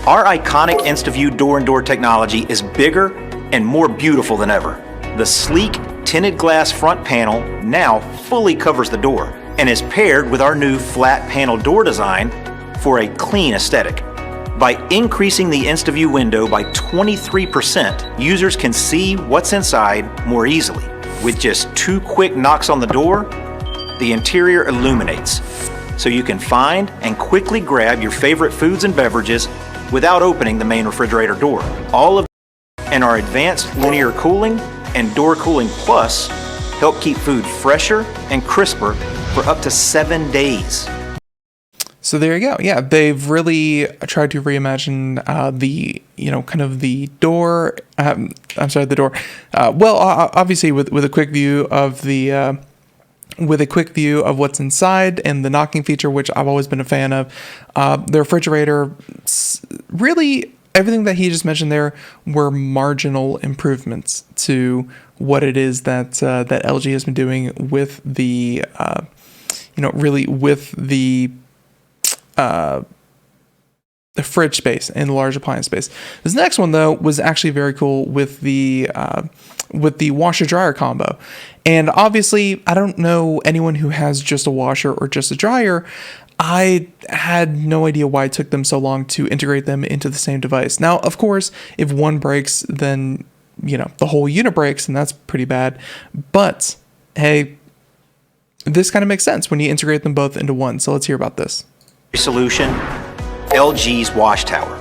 Our iconic InstaView door-and-door technology is bigger and more beautiful than ever. The sleek tinted glass front panel now fully covers the door and is paired with our new flat panel door design for a clean aesthetic. By increasing the InstaView window by 23%, users can see what's inside more easily. With just 2 quick knocks on the door, the interior illuminates, so you can find and quickly grab your favorite foods and beverages without opening the main refrigerator door. All of and our advanced linear cooling and door cooling plus help keep food fresher and crisper for up to 7 days. So there you go. Yeah, they've really tried to reimagine the kind of the door. The door. Obviously with a quick view of the. With a quick view of what's inside and the knocking feature, which I've always been a fan of. The refrigerator, really everything that he just mentioned there were marginal improvements to what it is that that LG has been doing with the, really with the fridge space and the large appliance space. This next one though was actually very cool with the washer dryer combo. And obviously, I don't know anyone who has just a washer or just a dryer. I had no idea why it took them so long to integrate them into the same device. Now, of course, if one breaks, then the whole unit breaks, and that's pretty bad. But hey, this kind of makes sense when you integrate them both into one. So let's hear about this. Solution, LG's Wash Tower.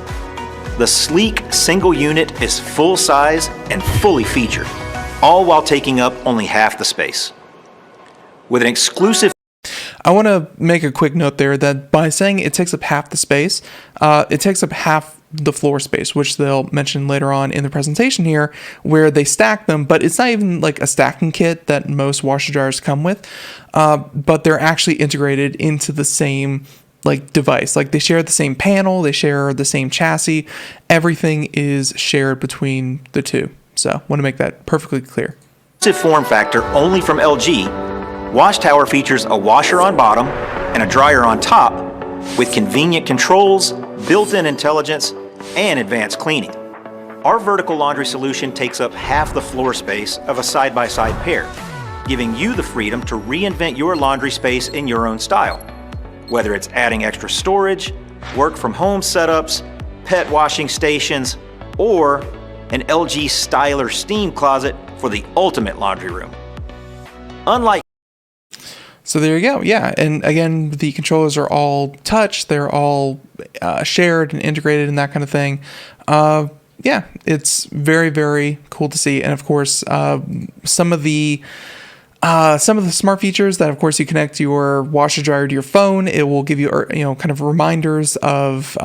The sleek single unit is full size and fully featured, all while taking up only half the space. With an exclusive... I want to make a quick note there that by saying it takes up half the space, it takes up half the floor space, which they'll mention later on in the presentation here, where they stack them, but it's not even like a stacking kit that most washer dryers come with, but they're actually integrated into the same device. They share the same panel, they share the same chassis, everything is shared between the two. So want to make that perfectly clear. Form factor only from LG, Wash Tower features a washer on bottom and a dryer on top with convenient controls, built-in intelligence, and advanced cleaning. Our vertical laundry solution takes up half the floor space of a side-by-side pair, giving you the freedom to reinvent your laundry space in your own style. Whether it's adding extra storage, work from home setups, pet washing stations, or an LG Styler steam closet for the ultimate laundry room. Unlike... So there you go. Yeah. And again, the controllers are all touch. They're all shared and integrated and that kind of thing. Yeah, it's very, very cool to see. And of course, some of the Some of the smart features that, of course, you connect your washer dryer to your phone. It will give you, kind of reminders of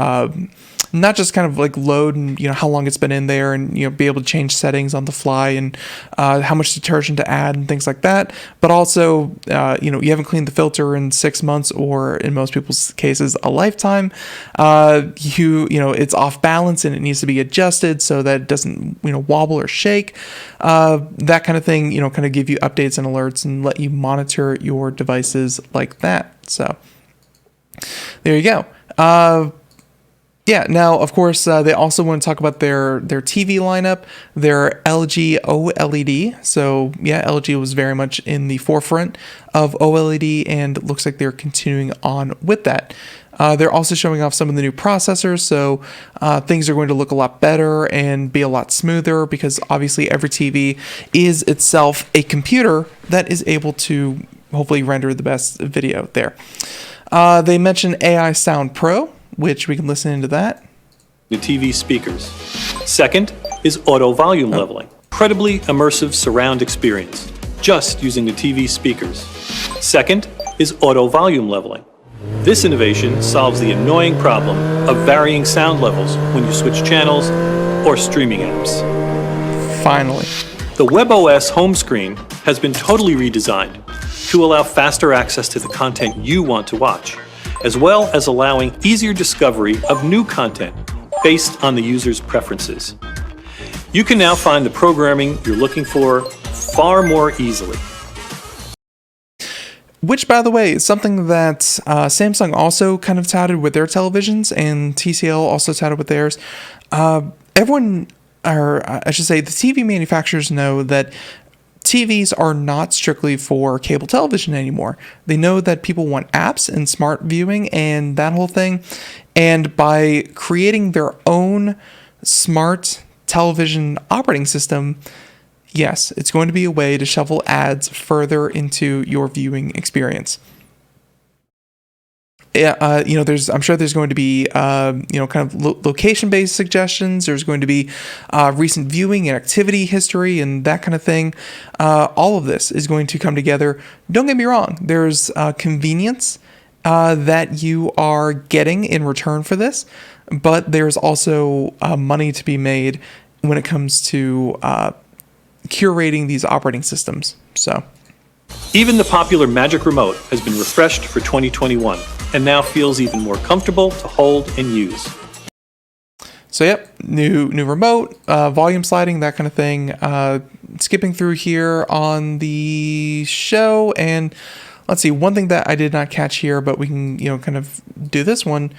not just kind of like load and, how long it's been in there, and, be able to change settings on the fly, and how much detergent to add and things like that. But also, you haven't cleaned the filter in 6 months, or in most people's cases, a lifetime. It's off balance and it needs to be adjusted so that it doesn't, wobble or shake. That kind of thing, kind of give you updates and alerts and let you monitor your devices like that. So there you go. Yeah, now, of course, they also want to talk about their TV lineup, their LG OLED. So, yeah, LG was very much in the forefront of OLED, and it looks like they're continuing on with that. They're also showing off some of the new processors, so things are going to look a lot better and be a lot smoother, because obviously every TV is itself a computer that is able to hopefully render the best video there. They mentioned AI Sound Pro, which we can listen into that. The TV speakers. Second is auto volume leveling. Incredibly immersive surround experience, just using the TV speakers. Second is auto volume leveling. This innovation solves the annoying problem of varying sound levels when you switch channels or streaming apps. Finally. The WebOS home screen has been totally redesigned to allow faster access to the content you want to watch, as well as allowing easier discovery of new content based on the user's preferences. You can now find the programming you're looking for far more easily. Which, by the way, is something that Samsung also kind of touted with their televisions, and TCL also touted with theirs. Everyone, or I should say, the TV manufacturers know that TVs are not strictly for cable television anymore. They know that people want apps and smart viewing and that whole thing. And by creating their own smart television operating system, yes, it's going to be a way to shovel ads further into your viewing experience. Yeah, I'm sure there's going to be, kind of location-based suggestions. There's going to be recent viewing and activity history and that kind of thing. All of this is going to come together. Don't get me wrong. There's convenience that you are getting in return for this, but there's also money to be made when it comes to curating these operating systems. So, even the popular Magic Remote has been refreshed for 2021 and now feels even more comfortable to hold and use. So yep, new remote, volume sliding, that kind of thing. Skipping through here on the show, and let's see, one thing that I did not catch here, but we can kind of do this one.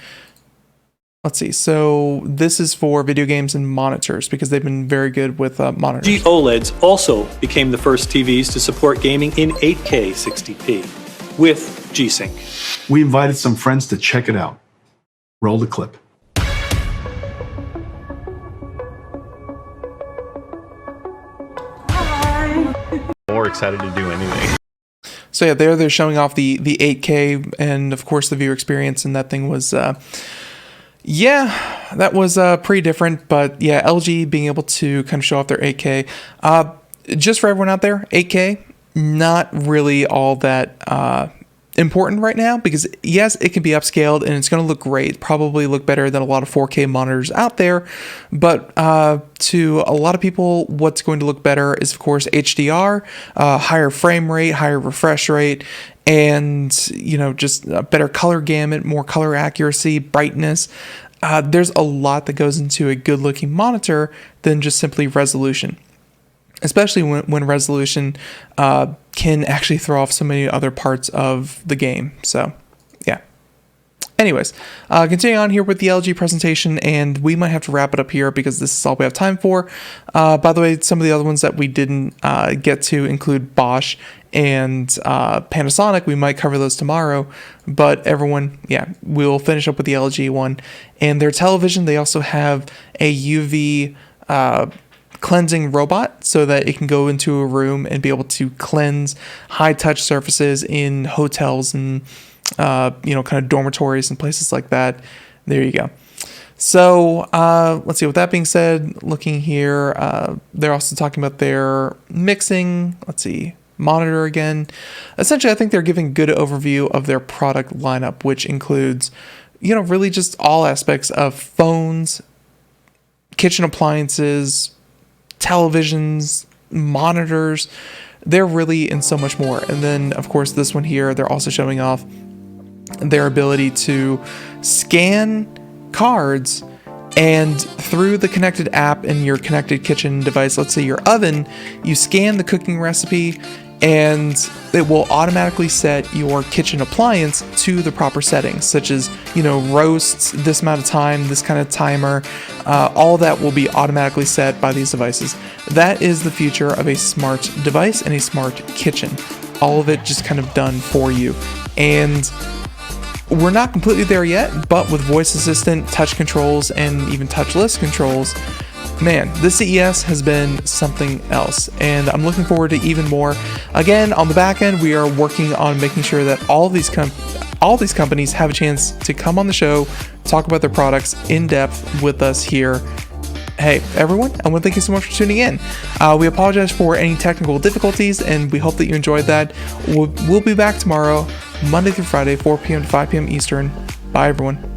Let's see. So this is for video games and monitors, because they've been very good with monitors. Oleds also became the first TVs to support gaming in 8K 60p with G-Sync. We invited some friends to check it out. Roll the clip. More excited to do anything. So yeah, they're showing off the 8K and of course the viewer experience, and that thing was yeah, that was pretty different. But yeah, LG being able to kind of show off their 8K. Just for everyone out there, 8K, not really all that important right now, because yes, it can be upscaled and it's going to look great, probably look better than a lot of 4K monitors out there. But to a lot of people, what's going to look better is, of course, HDR, higher frame rate, higher refresh rate, and just a better color gamut, more color accuracy, brightness. There's a lot that goes into a good looking monitor than just simply resolution, especially when resolution can actually throw off so many other parts of the game. So yeah, anyways, continuing on here with the LG presentation, and we might have to wrap it up here because this is all we have time for. By the way, some of the other ones that we didn't get to include Bosch and Panasonic. We might cover those tomorrow, but everyone, yeah, we'll finish up with the LG one. And their television, they also have a UV cleansing robot, so that it can go into a room and be able to cleanse high touch surfaces in hotels and kind of dormitories and places like that. There you go. So let's see, with that being said, looking here, they're also talking about their mixing. Let's see, monitor again. Essentially, I think they're giving a good overview of their product lineup, which includes, really just all aspects of phones, kitchen appliances, televisions, monitors. They're really in so much more. And then, of course, this one here, they're also showing off their ability to scan cards, and through the connected app in your connected kitchen device, let's say your oven, you scan the cooking recipe and it will automatically set your kitchen appliance to the proper settings, such as, roasts, this amount of time, this kind of timer. All that will be automatically set by these devices. That is the future of a smart device and a smart kitchen. All of it just kind of done for you. And we're not completely there yet, but with voice assistant, touch controls, and even touchless controls, man, this CES has been something else, and I'm looking forward to even more. Again, on the back end, we are working on making sure that all these companies have a chance to come on the show, talk about their products in depth with us here. Hey, everyone, I want to thank you so much for tuning in. We apologize for any technical difficulties, and we hope that you enjoyed that. We'll be back tomorrow, Monday through Friday, 4 p.m. to 5 p.m. Eastern. Bye, everyone.